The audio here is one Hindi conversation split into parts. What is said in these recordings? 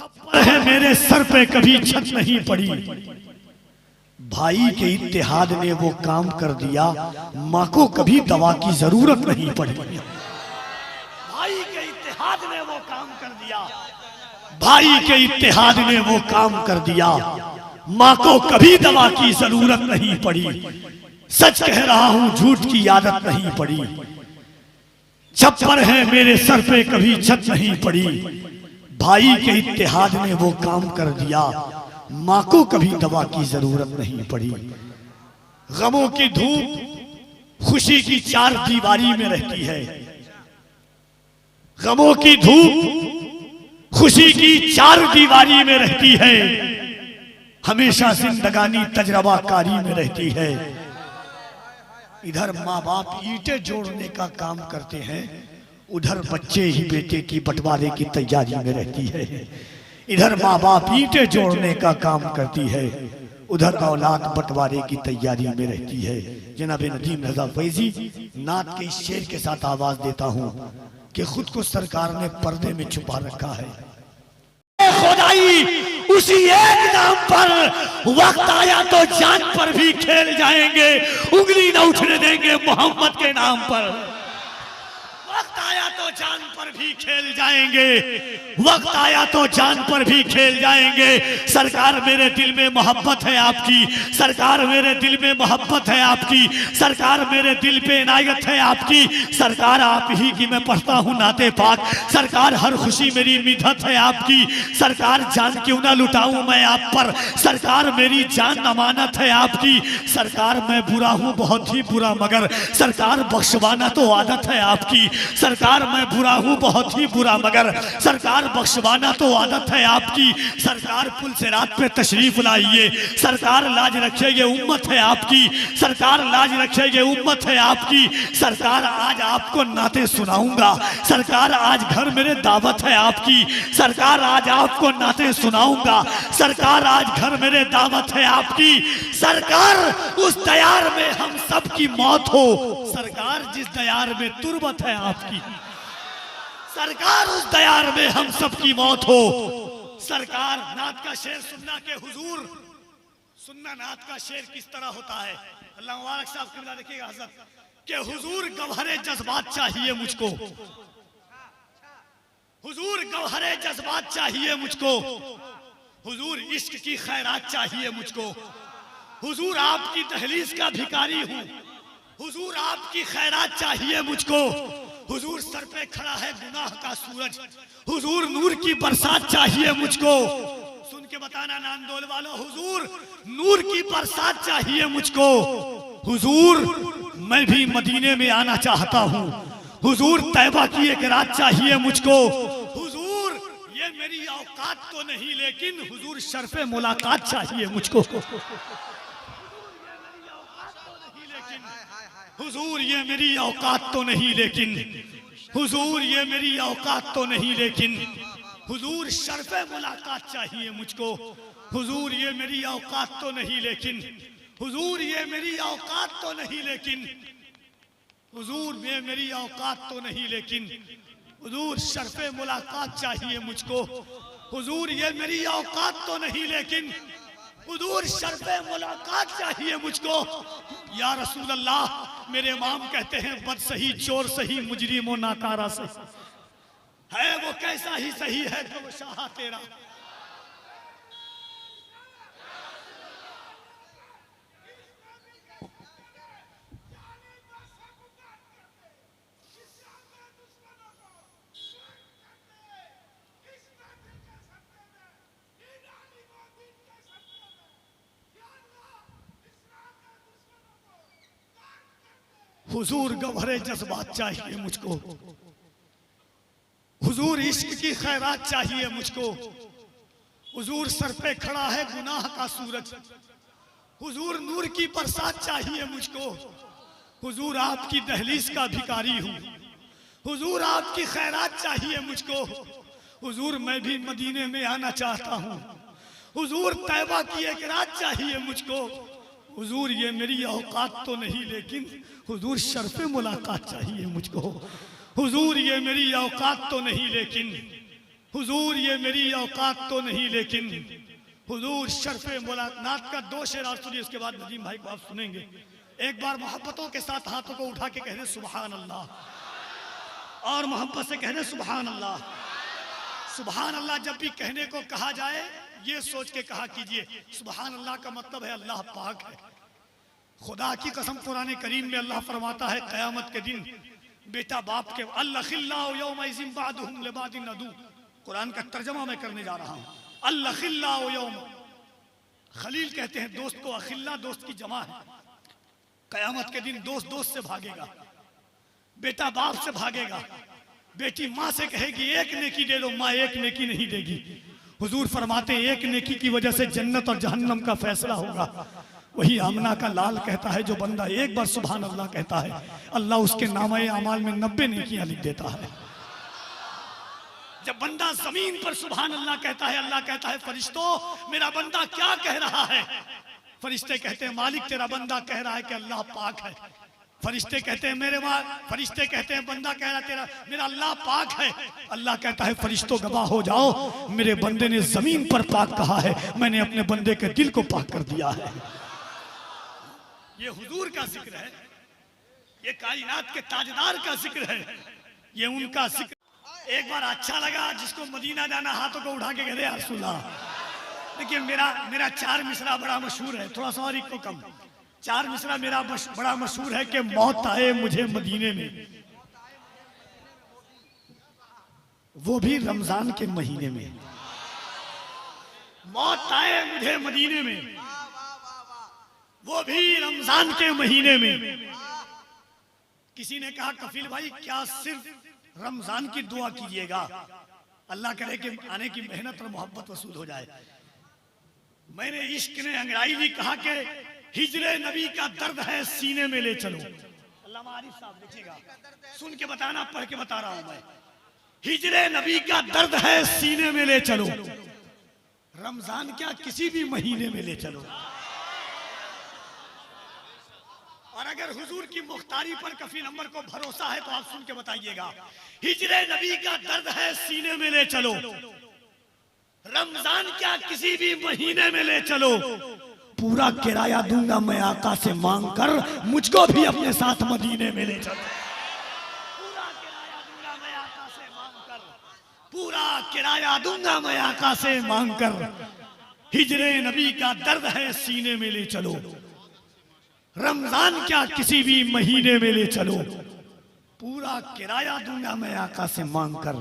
छप्पर है मेरे सर पे कभी छत नहीं पड़ी, भाई के इत्तेहाद ने वो काम कर दिया, माँ को कभी दवा की जरूरत नहीं पड़ी। भाई के इत्तेहाद ने वो काम कर दिया, भाई के इत्तेहाद ने वो काम कर दिया, माँ को कभी दवा की जरूरत नहीं पड़ी। सच कह रहा हूं झूठ की आदत नहीं पड़ी। छप्पर है मेरे सर पे कभी छत नहीं पड़ी, भाई के इत्तेहाद ने वो काम कर दिया, माँ को कभी दवा की जरूरत नहीं पड़ी। गमों की धूप खुशी की चार दीवारी में रहती है, गमों की धूप खुशी की चार दीवारी में रहती है, हमेशा जिंदगानी तजरबाकारी में रहती है। इधर माँ बाप ईंटें जोड़ने का काम करते हैं, उधर बच्चे ही बेटे की बंटवारे की तैयारी में रहती है। इधर माँ बाप ईंटें जोड़ने का काम करती है, उधर औलाद बंटवारे की तैयारी में रहती है। जनाब नदीम रजा फैजी नात के इस शेर के साथ आवाज देता हूँ कि खुद को सरकार ने पर्दे में छुपा रखा है। खुदाई उसी एक नाम पर, वक्त आया तो जान पर भी खेल जाएंगे, उंगली न उठने देंगे मोहम्मद के नाम पर। वक्त आया तो जान पर भी खेल जाएंगे, वक्त आया तो जान पर भी खेल जाएंगे। सरकार मेरे दिल में मोहब्बत है आपकी, सरकार मेरे दिल में मोहब्बत है आपकी, सरकार मेरे दिल पे इनायत है आपकी। सरकार आप ही की मैं पढ़ता हूँ नाते पाक, सरकार हर खुशी मेरी मिधत है आपकी। सरकार जान क्यों ना लुटाऊं मैं आप पर, सरकार मेरी जान अमानत है आपकी। सरकार मैं बुरा हूँ बहुत ही बुरा, मगर सरकार बख्शवाना तो आदत है आपकी। सरकार मैं बुरा हूँ बहुत ही बुरा, मगर सरकार बख्शवाना तो आदत है आपकी। सरकार पुल से रात पे तशरीफ लाइए, सरकार लाज रखेंगे उम्मत है आपकी, सरकार लाज रखेंगे उम्मत है आपकी। सरकार आज आपको नाते सुनाऊंगा, सरकार आज घर मेरे दावत है आपकी, सरकार आज आपको नाते सुनाऊंगा, सरकार आज घर मेरे दावत है आपकी। सरकार उस दयार में हम सब की मौत हो, सरकार जिस दयार में तुरबत है आपकी, सरकार उस दयार में हम सब की मौत हो। सरकार नात का शेर सुनना के हुजूर, सुनना नात का शेर किस तरह होता है। अल्लाह मुबारक साहब किबला देखिएगा हजरत के हुजूर गवहरे जज्बात चाहिए मुझको, हुजूर गवहरे जज्बात चाहिए मुझको, हुजूर इश्क की खैरात चाहिए मुझको, हुजूर आपकी दहलीज का भिखारी हूँ, हुजूर आपकी खैरात चाहिए मुझको। हुजूर सर पे खड़ा है गुनाह का सूरज, हुजूर नूर की बरसात चाहिए मुझको। सुन के बताना नांदोल वालों, हुजूर नूर की बरसात चाहिए मुझको। हुजूर मैं भी मदीने में आना चाहता हूँ, हुजूर तैबा की एक रात चाहिए मुझको। हुजूर ये मेरी औकात तो नहीं, लेकिन हुजूर शर्फे मुलाकात चाहिए मुझको। हुजूर ये मेरी औकात तो नहीं, लेकिन हुजूर ये मेरी औकात तो नहीं, लेकिन हुजूर शर्फे मुलाकात चाहिए मुझको। हुजूर ये मेरी औकात तो नहीं, लेकिन हुजूर ये मेरी औकात तो नहीं, लेकिन हुजूर ये मेरी औकात तो नहीं, लेकिन हुजूर शर्फे मुलाकात चाहिए मुझको। हुजूर ये मेरी औकात तो नहीं, लेकिन हुजूर शर्फे मुलाकात चाहिए मुझको। या रसूल अल्लाह मेरे इमाम कहते हैं बद सही चोर सही मुजरिम नाकारा सही है, वो कैसा ही सही है जो शाह तेरा। हुजूर गवहरे जज्बात चाहिए मुझको, हुजूर इश्क की खैरात चाहिए मुझको। हुजूर सर पे खड़ा है गुनाह का सूरज, हुजूर नूर की बरसात चाहिए मुझको। हुजूर आपकी दहलीज का भिखारी हूँ, हुजूर आपकी खैरात चाहिए मुझको। हुजूर मैं भी मदीने में आना चाहता हूँ, हुजूर तैबा की एक रात चाहिए मुझको। हुजूर ये मेरी औकात तो नहीं, लेकिन हुजूर शर्फे मुलाकात चाहिए मुझको। हुजूर ये मेरी औकात तो नहीं, लेकिन हुजूर ये मेरी औकात तो नहीं, लेकिन हुजूर शर्फे मुलाकात का 2 शेर आप सुनिए, उसके बाद नदीम भाई को आप सुनेंगे। एक बार मोहब्बतों के साथ हाथों को उठा के कहने सुभान अल्लाह, और मोहब्बत से कहने सुभान अल्लाह। सुभान अल्लाह जब भी कहने को कहा जाए ये सोच के कहा कीजिए, सुभान अल्लाह का मतलब है अल्लाह पाक है। खुदा की कसम कुरान करीम में अल्लाह फरमाता है क़यामत के दिन बेटा बाप के अल्लाखिल्लाहु यौमइज़िन बादुहुम लिबादिन अदू। कुरान का तर्जमा मैं करने जा रहा हूँ। अल्लाखिल्लाहु यौम, खलील कहते हैं दोस्त को, अखिल्ला दोस्त की जमा है। क़यामत के दिन दोस्त दोस्त से भागेगा, बेटा बाप से भागेगा, बेटी माँ से कहेगी एक नेकी दे दो, माँ एक नेकी नहीं देगी। हुजूर फरमाते हैं एक नेकी की वजह से जन्नत और जहन्नम का फैसला होगा। वही आमना का लाल कहता है जो बंदा एक बार सुभान अल्लाह कहता है, अल्लाह उसके नामे अमाल में 90 नेकियां लिख देता है। जब बंदा जमीन पर सुभान अल्लाह कहता है, अल्लाह कहता है फरिश्तों मेरा बंदा क्या कह रहा है? फरिश्ते कहते हैं मालिक तेरा बंदा कह रहा है कि अल्लाह पाक है। फरिश्ते कहते हैं फरिश्ते कहते हैं बंदा कह रहा तेरा मेरा अल्लाह पाक है। अल्लाह कहता है फरिश्तों गवाह हो जाओ, मेरे बंदे ने जमीन पर पाक कहा है, मैंने अपने बंदे के दिल को पाक कर दिया है। ये हुजूर का जिक्र है, ये कायनात के ताजदार का जिक्र है, ये उनका जिक्र। एक बार अच्छा लगा जिसको मदीना जाना हाथों को उठा के कह दे या रसूल अल्लाह। देखिए मेरा 4 मिसरा बड़ा मशहूर है, थोड़ा सा और एक को कम। 4 मिसरा मेरा बड़ा मशहूर है कि मौत आए मुझे मदीने में, वो भी रमजान के महीने में। मौत आए मुझे मदीने में, वो भी रमजान के महीने में। किसी ने कहा कफील भाई क्या सिर्फ रमजान की दुआ कीजिएगा, अल्लाह करे कि आने की मेहनत और मोहब्बत वसूल हो जाए। मैंने इश्क ने अंगड़ाई ली, कहा कि हिजरे नबी का दर्द है सीने में ले चलो। अल्लामा आरिफ साहब देखिएगा, सुन के बताना, पढ़ के बता रहा हूं मैं। हिजरे नबी का दर्द है सीने में ले चलो, रमजान क्या किसी भी महीने में ले चलो। और अगर हुजूर की मुख्तारी पर कफी नंबर को भरोसा है तो आप सुन के बताइएगा, हिजरे नबी का दर्द है सीने में ले चलो, रमजान क्या किसी भी महीने में ले चलो। पूरा किराया दूंगा मैं आका से मांग कर, मुझको भी अपने साथ मदीने में ले चलो। पूरा किराया दूंगा मैं आका से मांग कर, पूरा किराया दूंगा मैं आका से मांग कर, हिजरे नबी का दर्द है सीने में ले चलो, रमजान क्या किसी भी महीने में ले चलो। पूरा किराया दूंगा मैं आका से मांग कर,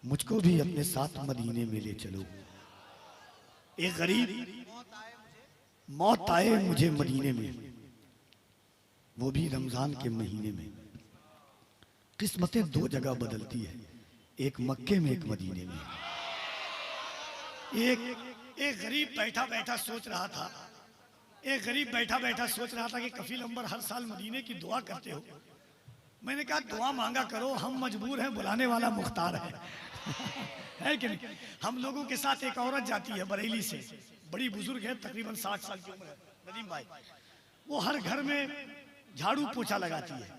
मुझको भी अपने साथ मदीने में ले चलो। एक गरीब मौत आए मुझे मदीने में, वो भी रमजान के महीने में। किस्मतें 2 जगह बदलती है, एक मक्के में एक मदीने में। एक गरीब बैठा बैठा सोच रहा था, एक गरीब बैठा बैठा सोच रहा था कि कफील अंबर हर साल मदीने की दुआ करते हो। मैंने कहा दुआ मांगा करो, हम मजबूर हैं, बुलाने वाला मुख्तार है। है कि नहीं? हम लोगों के साथ एक औरत जाती है बरेली से, बड़ी बुजुर्ग है, तकरीबन 60 साल की उम्र है, नदीम भाई। वो हर घर में झाड़ू पोछा लगाती है।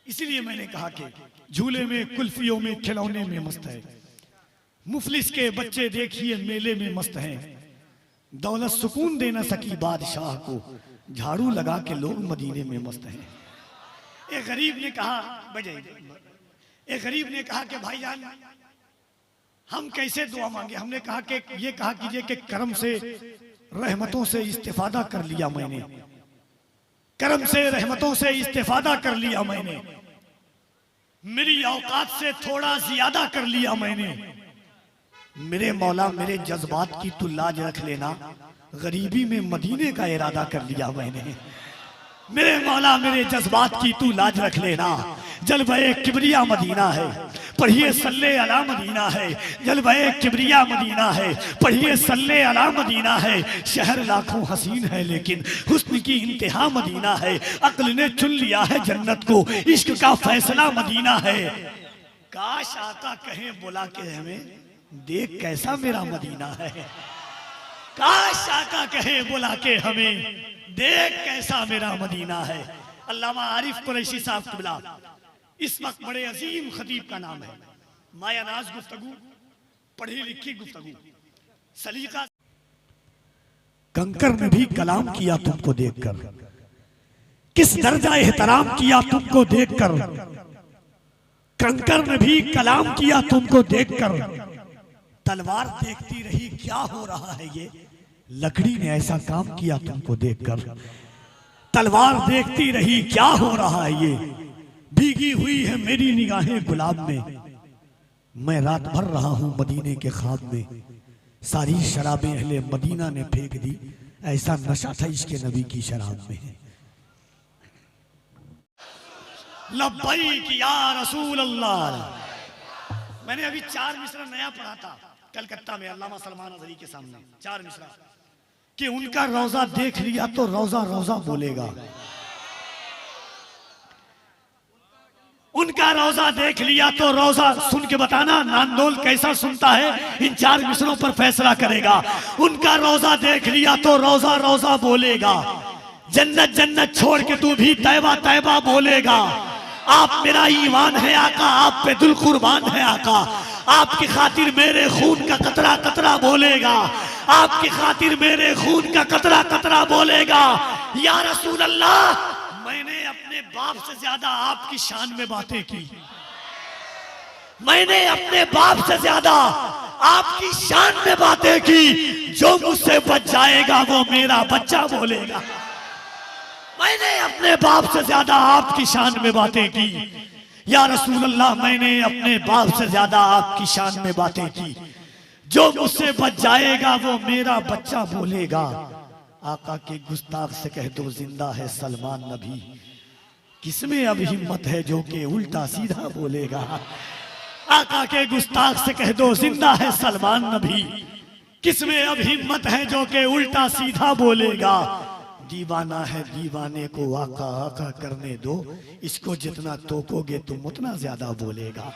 इसीलिए मैंने कहा कि झूले में, कुल्फियों में, खिलौने में मस्त है। मुफलिस के बच्चे देखिए मेले में मस्त हैं, दौलत सुकून दे न सकी बादशाह को, झाड़ू लगा के लोग मदीने में मस्त हैं। एक गरीब ने कहा एक गरीब ने कहा कि भाईजान हम कैसे दुआ मांगे? हमने कहा कि ये कहा कीजिए कि करम से रहमतों से इस्तेफादा कर लिया मैंने, करम से रहमतों से इस्तेफादा कर लिया मैंने, मेरी औकात से थोड़ा ज्यादा कर लिया मैंने। मेरे मौला मेरे जज्बात की तू लाज रख लेना, गरीबी में मदीने का इरादा कर लिया मैंने। मेरे मौला मेरे जज्बात की तू लाज रख लेना, जलवे किबरिया मदीना है, पढ़िए सल्ले अला मदीना है, जलवे किबरिया मदीना है, पढ़िए सल्ले अला मदीना है। शहर लाखों हसीन है लेकिन हुस्न की इंतहा मदीना है, अक्ल ने चुन लिया है जन्नत को, इश्क का फैसला मदीना है। काश आका कहें बुला के हमें, देख कैसा मेरा मदीना है। काश आका कहे बुला के हमें, देख कैसा मेरा मदीना है। अल्लामा आरिफ कुरैशी साहब किबला इस वक्त बड़े अजीम खतीब का नाम है, मायानाज गुफ्तगू, पढ़ी लिखी गुफ्तगू, सलीका। कंकर ने भी कलाम किया तुमको देखकर, किस दर्जा एहतराम किया तुमको देखकर। कंकर ने भी कलाम किया तुमको देखकर, तलवार देखती रही क्या हो रहा है ये, लकड़ी ने ऐसा काम किया तुमको देखकर। तलवार देखती रही क्या हो रहा है ये, भीगी हुई है मेरी निगाहें गुलाब में, मैं रात भर रहा हूं मदीने के ख्वाब में, सारी शराबें अहले मदीना ने फेंक दी, ऐसा नशा था इसके नबी की शराब में। लब्बैक या रसूल अल्लाह। मैंने अभी 4 मिसरा नया पढ़ा था कलकत्ता में अल्लामा सलमान अज़हरी के सामने, 4 मिसरा कि उनका रोजा देख लिया तो रोजा रोजा बोलेगा, उनका रोजा देख लिया तो रोजा। सुन के बताना नांदोल कैसा सुनता है, इन 4 मिसरों पर फैसला करेगा। उनका रोजा देख लिया तो रोजा रोजा बोलेगा, जन्नत जन्नत छोड़ के तू भी तैबा तैबा बोलेगा। आप मेरा ईमान है आका, आप पे दिल कुर्बान है आका, आपकी खातिर मेरे खून का कतरा कतरा बोलेगा, आपकी खातिर मेरे खून का कतरा कतरा बोलेगा। या रसूल अल्लाह, मैंने अपने बाप से ज्यादा आपकी शान में बातें की, मैंने अपने बाप से ज्यादा आपकी शान में बातें की, जो मुझसे बच जाएगा वो मेरा बच्चा बोलेगा। मैंने अपने बाप से ज्यादा आपकी शान में बातें की, या रसूल अल्लाह, मैंने अपने बाप से ज्यादा आपकी शान में बातें की, जो मुझसे बच जाएगा वो मेरा बच्चा बोलेगा। आका के गुस्ताख से कह दो जिंदा है सलमान नबी, किसमें अब हिम्मत है जो के उल्टा सीधा बोलेगा। आका के गुस्ताख से कह दो जिंदा है सलमान नबी, किसमें अब हिम्मत है जो के उल्टा सीधा बोलेगा। दीवाना है दीवाने को आका आका करने दो, इसको जितना तोकोगे तुम उतना ज्यादा बोलेगा।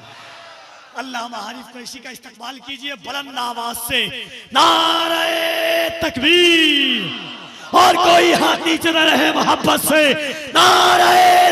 अल्लाह मारिफ कैसी का इस्तकबाल कीजिए बुलंद आवाज से, नारे तकबीर, और कोई हाथ नीचे न रहे मोहब्बत से, नारे